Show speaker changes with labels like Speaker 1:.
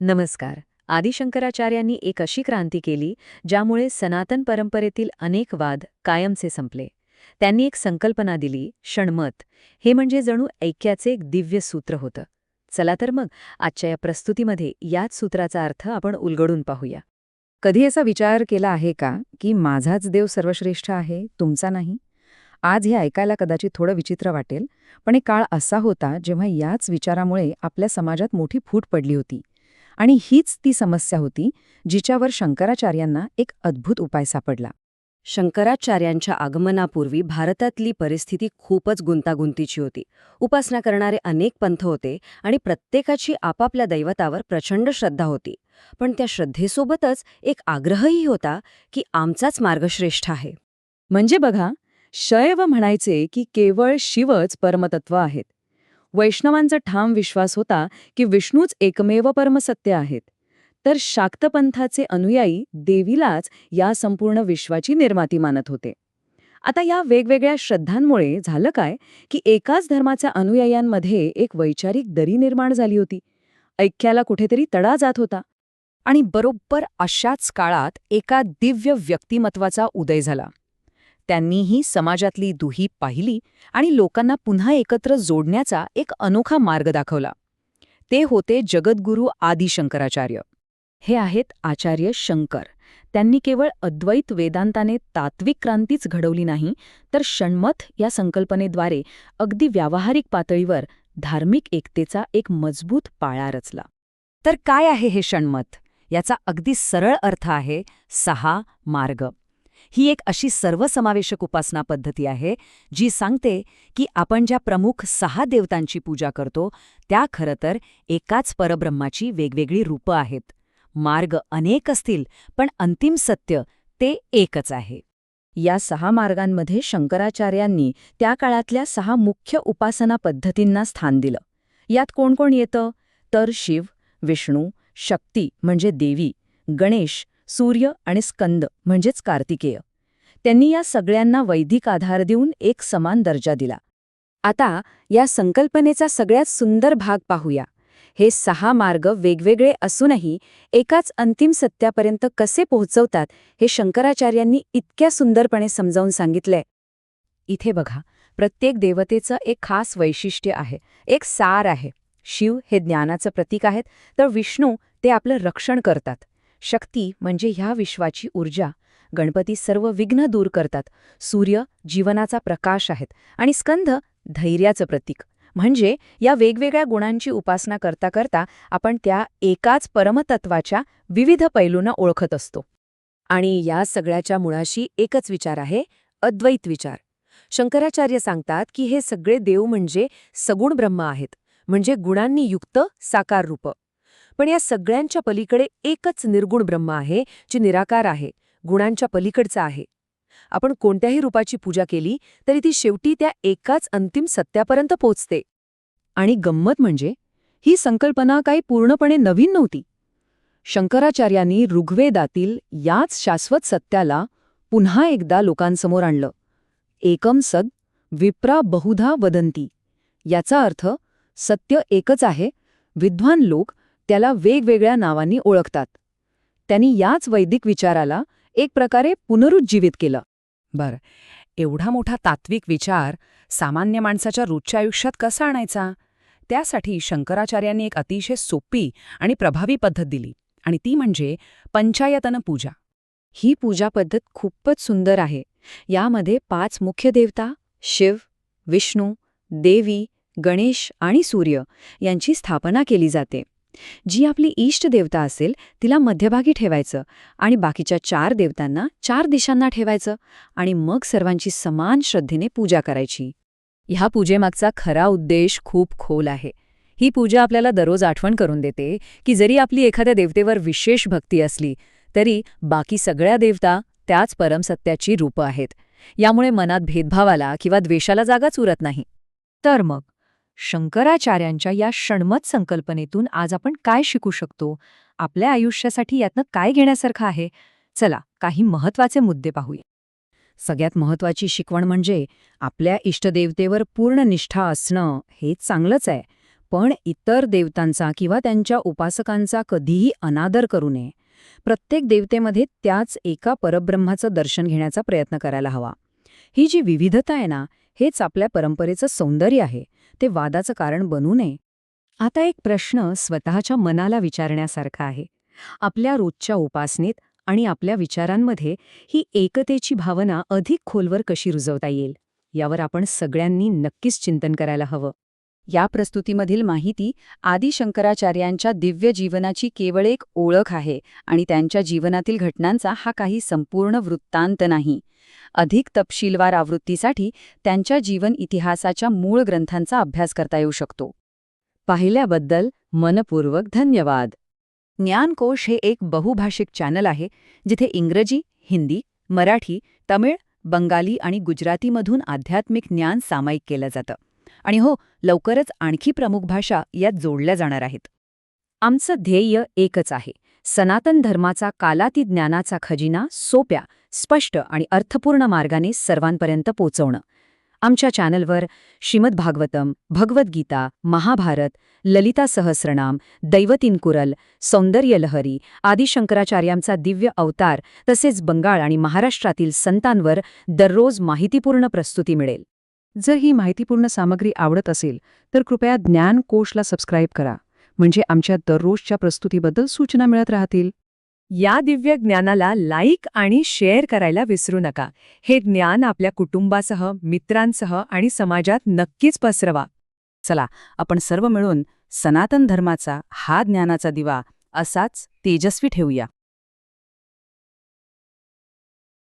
Speaker 1: नमस्कार. आदिशंकराचार्यांनी एक अशी क्रांती केली ज्यामुळे सनातन परंपरेतील अनेक वाद कायमचे संपले. त्यांनी एक संकल्पना दिली, षण्मत. हे म्हणजे जणू ऐक्याचे एक दिव्य सूत्र होतं. चला तर मग आजच्या या प्रस्तुतीमध्ये याच सूत्राचा अर्थ आपण उलगडून पाहूया.
Speaker 2: कधी असा विचार केला आहे का की माझाच देव सर्वश्रेष्ठ आहे, तुमचा नाही? आज हे ऐकायला कदाचित थोडं विचित्र वाटेल, पण एक काळ असा होता जेव्हा याच विचारामुळे आपल्या समाजात मोठी फूट पडली होती. आणि हीच ती समस्या होती जिच्यावर शंकराचार्यांना एक अद्भुत उपाय सापडला.
Speaker 3: शंकराचार्यांच्या आगमनापूर्वी भारतातली परिस्थिती खूपच गुंतागुंतीची होती. उपासना करणारे अनेक पंथ होते आणि प्रत्येकाची आपापल्या दैवतावर प्रचंड श्रद्धा होती. पण त्या श्रद्धेसोबतच एक आग्रहही होता की आमचाच मार्ग श्रेष्ठ आहे.
Speaker 2: म्हणजे बघा, शैव म्हणायचे की केवळ शिवच परमतत्व आहेत. वैष्णवांचा ठाम विश्वास होता की विष्णूच एकमेव परमसत्य आहेत. तर शाक्तपंथाचे अनुयायी देवीलाच या संपूर्ण विश्वाची निर्माती मानत होते. आता या वेगवेगळ्या श्रद्धांमुळे झालं काय की एकाच धर्माच्या अनुयायांमध्ये एक वैचारिक दरी निर्माण झाली होती. ऐक्याला कुठेतरी तडा जात होता. आणि बरोबर अशाच काळात एका दिव्य व्यक्तिमत्वाचा उदय झाला. त्यांनीही समाजातली दुही पाहिली आणि लोकांना पुन्हा एकत्र जोडण्याचा एक अनोखा मार्ग दाखवला. ते होते जगद्गुरू आदिशंकराचार्य. हे आहेत आचार्य शंकर. त्यांनी केवळ अद्वैत वेदांताने तात्विक क्रांतीच घडवली नाही, तर षण्मत या संकल्पनेद्वारे अगदी व्यावहारिक पातळीवर धार्मिक एकतेचा एक मजबूत पाया रचला. तर काय आहे हे षण्मत? याचा अगदी सरळ अर्थ आहे 6 मार्ग. ही एक अशी सर्वसमावेशक उपासना पद्धती आहे जी सांगते की आपण ज्या प्रमुख 6 देवतांची पूजा करतो त्या खरं तर एकाच परब्रह्माची वेगवेगळी रूपं आहेत. मार्ग अनेक असतील, पण अंतिम सत्य ते एकच आहे. या 6 मार्गांमध्ये शंकराचार्यांनी त्या काळातल्या 6 मुख्य उपासना पद्धतींना स्थान दिलं. यात कोण कोण येतं? तर शिव, विष्णू, शक्ती म्हणजे देवी, गणेश, सूर्य आणि स्कंद म्हणजेच कार्तिकेय. त्यांनी या सगळ्यांना वैदिक आधार देऊन एक समान दर्जा दिला. आता या संकल्पनेचा सगळ्यात सुंदर भाग पाहूया. हे 6 मार्ग वेगवेगळे असूनही एकाच अंतिम सत्यापर्यंत कसे पोहोचवतात हे शंकराचार्यांनी इतक्या सुंदरपणे समजावून सांगितलंय. इथे बघा, प्रत्येक देवतेचं एक खास वैशिष्ट्य आहे, एक सार आहे. शिव हे ज्ञानाचं प्रतीक आहेत, तर विष्णू ते आपलं रक्षण करतात. शक्ती म्हणजे ह्या विश्वाची ऊर्जा. गणपती सर्व विघ्न दूर करतात. सूर्य जीवनाचा प्रकाश आहेत आणि स्कंद धैर्याचं प्रतीक. म्हणजे या वेगवेगळ्या गुणांची उपासना करता करता आपण त्या एकाच परमतत्वाच्या विविध पैलूंना ओळखत असतो. आणि या सगळ्याच्या मुळाशी एकच विचार आहे, अद्वैत विचार. शंकराचार्य सांगतात की हे सगळे देव म्हणजे सगुण ब्रह्म आहेत, म्हणजे गुणांनी युक्त साकार रूप. पण या सगळ्यांच्या पलीकडे एकच निर्गुण ब्रह्म आहे, जे निराकार आहे, गुणांच्या पलीकडचा आहे. आपण कोणत्याही रूपाची पूजा केली तरी ती शेवटी त्या एकाच अंतिम सत्यापर्यंत पोचते. आणि गंमत म्हणजे ही संकल्पना काही पूर्णपणे नवीन नव्हती. शंकराचार्यांनी ऋग्वेदातील याच शाश्वत सत्याला पुन्हा एकदा लोकांसमोर आणलं. एकम सद विप्रा बहुधा वदंती. याचा अर्थ सत्य एकच आहे, विद्वान लोक त्याला वेगवेगळ्या नावांनी ओळखतात. त्यांनी याच वैदिक विचाराला एक प्रकारे पुनरुज्जीवित केलं. बरं, एवढा मोठा तात्विक विचार सामान्य माणसाच्या रोजच्या आयुष्यात कसा आणायचा? त्यासाठी शंकराचार्यांनी एक अतिशय सोपी आणि प्रभावी पद्धत दिली, आणि ती म्हणजे पंचायतन पूजा. ही पूजा पद्धत खूपच सुंदर आहे. यामध्ये 5 मुख्य देवता शिव, विष्णू, देवी, गणेश आणि सूर्य यांची स्थापना केली जाते. जी आपली इष्ट देवता असेल तिला मध्यभागी ठेवायचं आणि बाकीच्या 4 देवतांना 4 दिशांना ठेवायचं आणि मग सर्वांची समान श्रद्धेने पूजा करायची. ह्या पूजेमागचा खरा उद्देश खूप खोल आहे. ही पूजा आपल्याला दररोज आठवण करून देते की जरी आपली एखाद्या देवतेवर विशेष भक्ती असली तरी बाकी सगळ्या देवता त्याच परमसत्याची रूपं आहेत. यामुळे मनात भेदभावाला किंवा द्वेषाला जागाच उरत नाही. तर मग शंकराचार्यांच्या या षण्मत संकल्पनेतून आज आपण काय शिकू शकतो? आपल्या आयुष्यासाठी यातनं काय घेण्यासारखं आहे? चला, काही महत्त्वाचे मुद्दे पाहूया. सगळ्यात महत्त्वाची शिकवण म्हणजे आपल्या इष्टदेवतेवर पूर्ण निष्ठा असणं हे चांगलंच आहे, पण इतर देवतांचा किंवा त्यांच्या उपासकांचा कधीही अनादर करू नये. प्रत्येक देवतेमध्ये त्याच एका परब्रह्माचं दर्शन घेण्याचा प्रयत्न करायला हवा. ही जी विविधता आहे ना, हेच आपल्या परंपरेचं सौंदर्य आहे. ते वादाचं कारण बनू नये.
Speaker 1: आता एक प्रश्न स्वतःच्या मनाला विचारण्यासारखा आहे. आपल्या रोजच्या उपासनेत आणि आपल्या विचारांमध्ये ही एकतेची भावना अधिक खोलवर कशी रुजवता येईल, यावर आपण सगळ्यांनी नक्कीच चिंतन करायला हवं.
Speaker 2: या प्रस्तुतीमधील माहिती आदि शंकराचार्यांच्या दिव्य जीवनाची केवळ एक ओळख आहे आणि त्यांच्या जीवनातील घटनांचा हा काही संपूर्ण वृत्तांत नाही. अधिक तपशीलवार आवृत्तीसाठी त्यांच्या जीवन इतिहासाच्या मूळ ग्रंथांचा अभ्यास करता येऊ शकतो.
Speaker 1: पाहिल्याबद्दल मनपूर्वक धन्यवाद.
Speaker 2: ज्ञानकोश हे एक बहुभाषिक चॅनल आहे जिथे इंग्रजी, हिंदी, मराठी, तमिळ, बंगाली आणि गुजरातीमधून आध्यात्मिक ज्ञान सामायिक केलं जातं. आणि हो, लवकरच आणखी प्रमुख भाषा यात जोडल्या जाणार आहेत.
Speaker 1: आमचं ध्येय एकच आहे: सनातन धर्माचा कालातीत ज्ञानाचा खजिना सोप्या, स्पष्ट आणि अर्थपूर्ण मार्गाने सर्वांपर्यंत पोचवणं. आमच्या चॅनलवर श्रीमद भागवतम, भगवद्गीता, महाभारत, ललिता सहस्रनाम, दैवतीन कुरल, सौंदर्य लहरी, आदि शंकराचार्यांचा दिव्य अवतार तसेच बंगाळ आणि महाराष्ट्रातील संतांवर दररोज माहितीपूर्ण प्रस्तुती मिळेल.
Speaker 4: जर ही माहितीपूर्ण सामग्री आवडत असेल तर कृपया ज्ञानकोशला सबस्क्राईब करा, म्हणजे आमच्या दररोजच्या प्रस्तुतीबद्दल सूचना मिळत राहतील.
Speaker 1: या दिव्य ज्ञानाला लाईक आणि शेअर करायला विसरू नका. हे ज्ञान आपल्या कुटुंबासह, मित्रांसह आणि समाजात नक्कीच पसरवा.
Speaker 2: चला, आपण सर्व मिळून सनातन धर्माचा हा ज्ञानाचा दिवा असाच तेजस्वी ठेवूया.